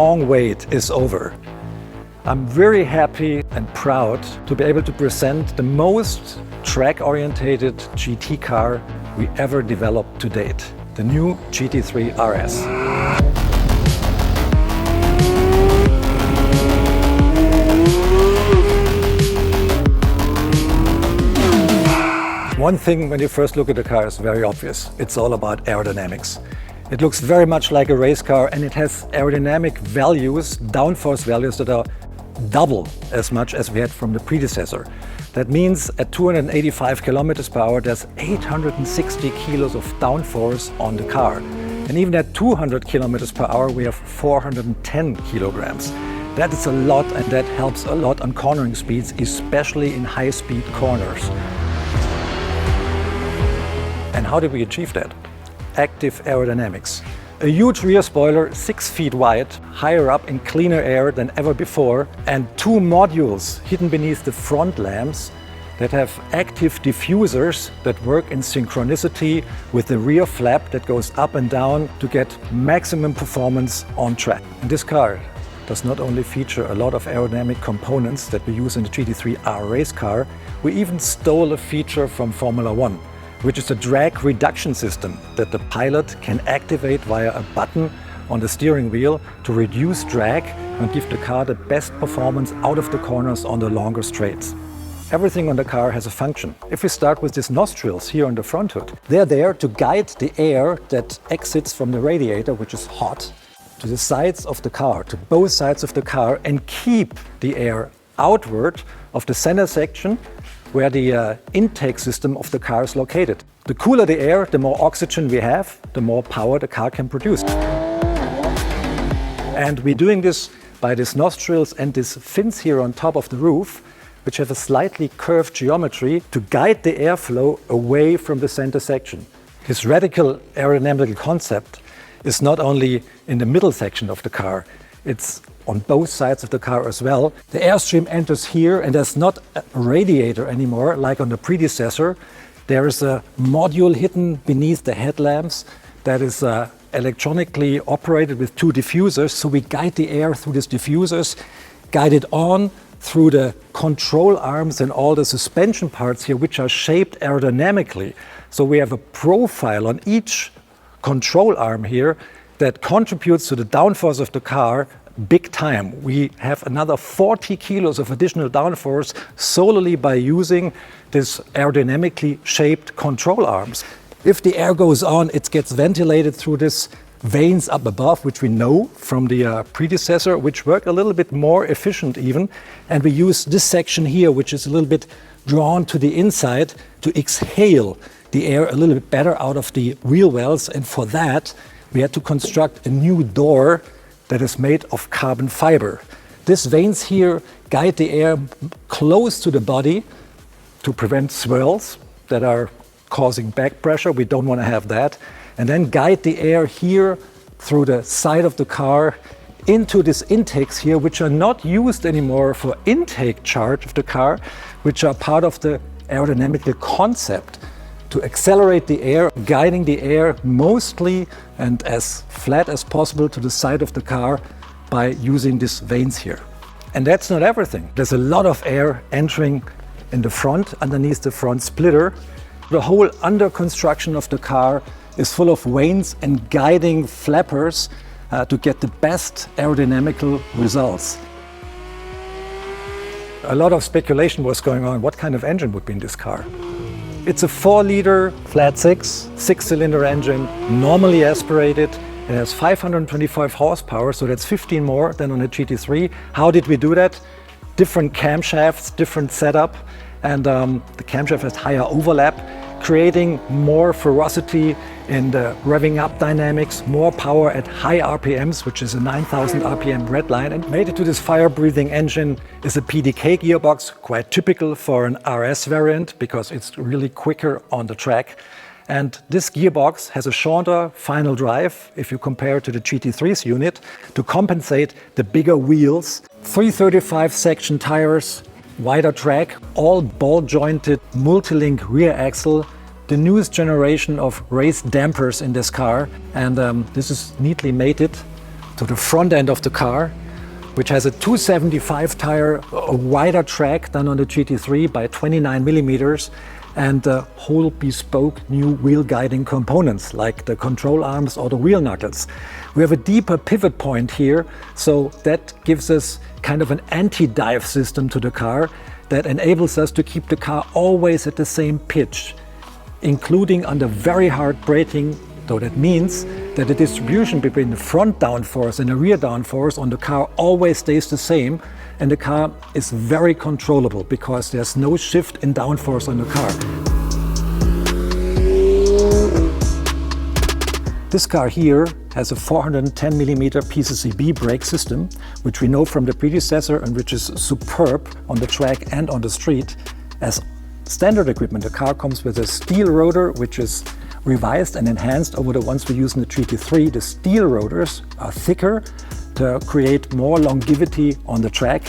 long wait is over. I'm very happy and proud to be able to present the most track-orientated GT car we ever developed to date, the new GT3 RS. One thing when you first look at the car is very obvious. It's all about aerodynamics. It looks very much like a race car, and it has aerodynamic values, downforce values that are double as much as we had from the predecessor. That means at 285 kilometers per hour, there's 860 kilos of downforce on the car. And even at 200 kilometers per hour, we have 410 kilograms. That is a lot, and that helps a lot on cornering speeds, especially in high-speed corners. And how did we achieve that? Active aerodynamics. A huge rear spoiler, 6 feet wide, higher up in cleaner air than ever before, and 2 modules hidden beneath the front lamps that have active diffusers that work in synchronicity with the rear flap that goes up and down to get maximum performance on track. And this car does not only feature a lot of aerodynamic components that we use in the GT3 R race car, we even stole a feature from Formula One, which is a drag reduction system that the pilot can activate via a button on the steering wheel to reduce drag and give the car the best performance out of the corners on the longer straights. Everything on the car has a function. If we start with these nostrils here on the front hood, they're there to guide the air that exits from the radiator, which is hot, to the sides of the car, to both sides of the car, and keep the air outward of the center section where the intake system of the car is located. The cooler the air, the more oxygen we have, the more power the car can produce. And we're doing this by these nostrils and these fins here on top of the roof, which have a slightly curved geometry to guide the airflow away from the center section. This radical aerodynamical concept is not only in the middle section of the car, it's on both sides of the car as well. The airstream enters here, and there's not a radiator anymore like on the predecessor. There is a module hidden beneath the headlamps that is electronically operated with 2 diffusers. So we guide the air through these diffusers, guide it on through the control arms and all the suspension parts here, which are shaped aerodynamically. So we have a profile on each control arm here that contributes to the downforce of the car big time. We have another 40 kilos of additional downforce solely by using this aerodynamically shaped control arms. If the air goes on, it gets ventilated through these vanes up above, which we know from the predecessor, which work a little bit more efficient even. And we use this section here, which is a little bit drawn to the inside, to exhale the air a little bit better out of the wheel wells. And for that, we had to construct a new door that is made of carbon fiber. These vanes here guide the air close to the body to prevent swirls that are causing back pressure. We don't want to have that. And then guide the air here through the side of the car into these intakes here, which are not used anymore for intake charge of the car, which are part of the aerodynamical concept to accelerate the air, guiding the air mostly and as flat as possible to the side of the car by using these vanes here. And that's not everything. There's a lot of air entering in the front, underneath the front splitter. The whole under construction of the car is full of vanes and guiding flappers to get the best aerodynamical results. A lot of speculation was going on what kind of engine would be in this car. It's a 4-liter flat 6-cylinder engine, normally aspirated. It has 525 horsepower, so that's 15 more than on a GT3. How did we do that? Different camshafts, different setup, and the camshaft has higher overlap, creating more ferocity in the revving up dynamics, more power at high RPMs, which is a 9,000 RPM red line. And made it to this fire-breathing engine is a PDK gearbox, quite typical for an RS variant because it's really quicker on the track. And this gearbox has a shorter final drive if you compare it to the GT3's unit to compensate the bigger wheels. 335 section tires, wider track, all ball-jointed multi-link rear axle, the newest generation of race dampers in this car, and this is neatly mated to the front end of the car, which has a 275 tire, a wider track than on the GT3 by 29 millimeters, and whole bespoke new wheel guiding components like the control arms or the wheel knuckles. We have a deeper pivot point here, so that gives us kind of an anti-dive system to the car that enables us to keep the car always at the same pitch, including under very hard braking. So that means that the distribution between the front downforce and the rear downforce on the car always stays the same, and the car is very controllable because there's no shift in downforce on the car. This car here has a 410mm PCCB brake system, which we know from the predecessor and which is superb on the track and on the street. As standard equipment, the car comes with a steel rotor, which is revised and enhanced over the ones we use in the GT3. The steel rotors are thicker to create more longevity on the track,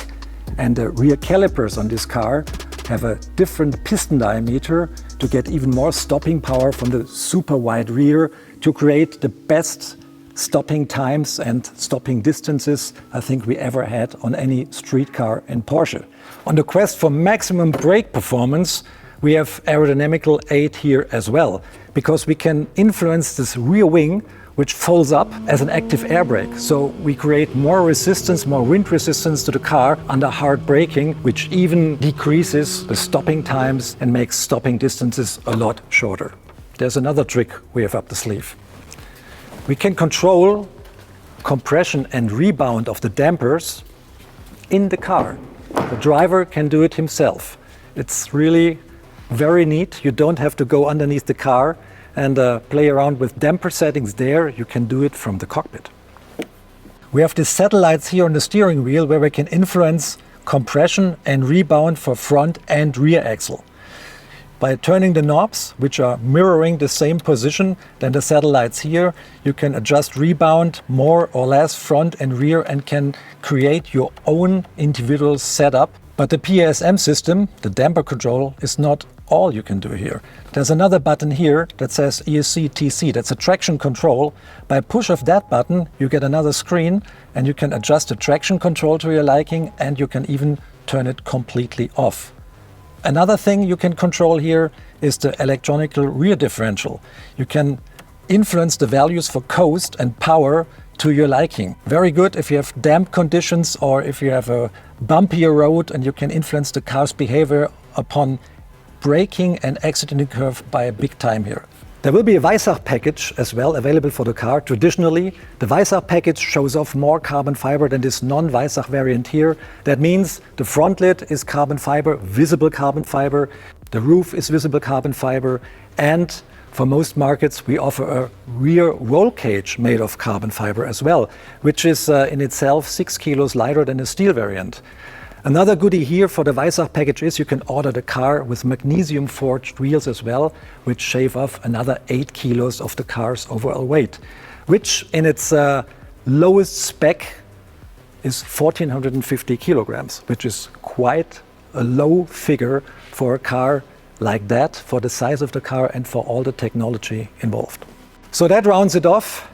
and the rear calipers on this car have a different piston diameter to get even more stopping power from the super wide rear to create the best stopping times and stopping distances I think we ever had on any street car in Porsche. On the quest for maximum brake performance, we have aerodynamical aid here as well, because we can influence this rear wing, which folds up as an active air brake. So we create more resistance, more wind resistance to the car under hard braking, which even decreases the stopping times and makes stopping distances a lot shorter. There's another trick we have up the sleeve. We can control compression and rebound of the dampers in the car. The driver can do it himself. It's really very neat. You don't have to go underneath the car and play around with damper settings there. You can do it from the cockpit. We have these satellites here on the steering wheel where we can influence compression and rebound for front and rear axle. By turning the knobs, which are mirroring the same position than the satellites here, you can adjust rebound more or less front and rear and can create your own individual setup. But the PASM system, the damper control, is not all you can do here. There's another button here that says ESC TC, that's a traction control. By push of that button, you get another screen and you can adjust the traction control to your liking, and you can even turn it completely off. Another thing you can control here is the electronic rear differential. You can influence the values for coast and power to your liking. Very good if you have damp conditions or if you have a bumpier road, and you can influence the car's behavior upon braking and exiting the curve by a big time here. There will be a Weissach package as well available for the car. Traditionally, the Weissach package shows off more carbon fiber than this non-Weissach variant here. That means the front lid is carbon fiber, visible carbon fiber, the roof is visible carbon fiber, and for most markets we offer a rear roll cage made of carbon fiber as well, which is in itself 6 kilos lighter than the steel variant. Another goodie here for the Weissach package is you can order the car with magnesium forged wheels as well, which shave off another 8 kilos of the car's overall weight, which in its lowest spec is 1450 kilograms, which is quite a low figure for a car like that, for the size of the car and for all the technology involved. So that rounds it off.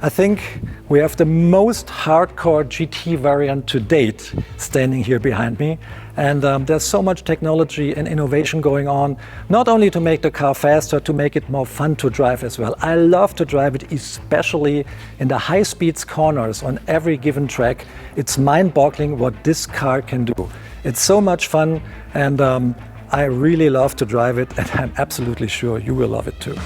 I think we have the most hardcore GT variant to date standing here behind me, and there's so much technology and innovation going on, not only to make the car faster, to make it more fun to drive as well. I love to drive it, especially in the high speeds corners on every given track. It's mind-boggling what this car can do. It's so much fun, and I really love to drive it, and I'm absolutely sure you will love it too.